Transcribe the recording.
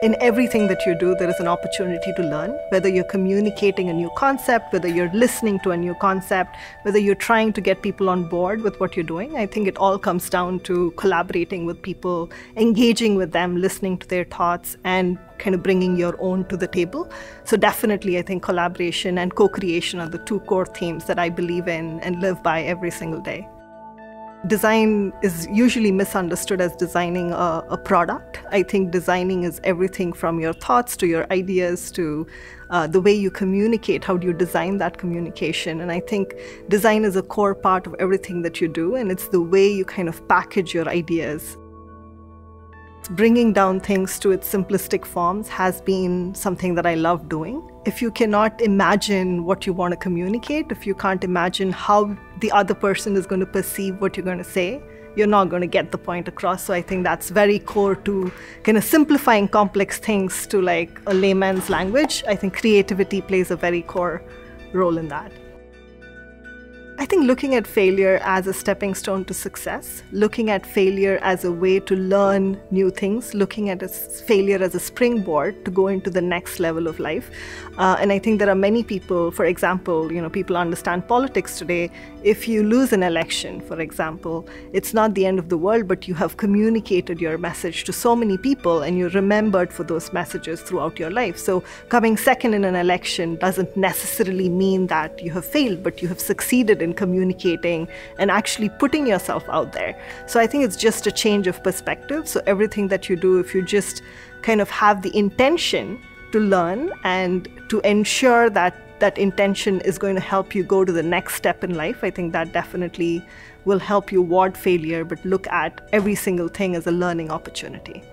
In everything that you do, there is an opportunity to learn, whether you're communicating a new concept, whether you're listening to a new concept, whether you're trying to get people on board with what you're doing. I think it all comes down to collaborating with people, engaging with them, listening to their thoughts, and kind of bringing your own to the table. So definitely, I think collaboration and co-creation are the two core themes that I believe in and live by every single day. Design is usually misunderstood as designing a product. I think designing is everything from your thoughts to your ideas to the way you communicate. How do you design that communication? And I think design is a core part of everything that you do, and it's the way you kind of package your ideas. Bringing down things to its simplistic forms has been something that I love doing. If you cannot imagine what you want to communicate, if you can't imagine how the other person is going to perceive what you're going to say, you're not going to get the point across. So I think that's very core to kind of simplifying complex things to like a layman's language. I think creativity plays a very core role in that. I think looking at failure as a stepping stone to success, looking at failure as a way to learn new things, looking at failure as a springboard to go into the next level of life. And I think there are many people, for example, people understand politics today. If you lose an election, for example, it's not the end of the world, but you have communicated your message to so many people and you're remembered for those messages throughout your life. So coming second in an election doesn't necessarily mean that you have failed, but you have succeeded in communicating and actually putting yourself out there. So I think it's just a change of perspective. So everything that you do, if you just kind of have the intention to learn and to ensure that that intention is going to help you go to the next step in life, I think that definitely will help you ward failure, but look at every single thing as a learning opportunity.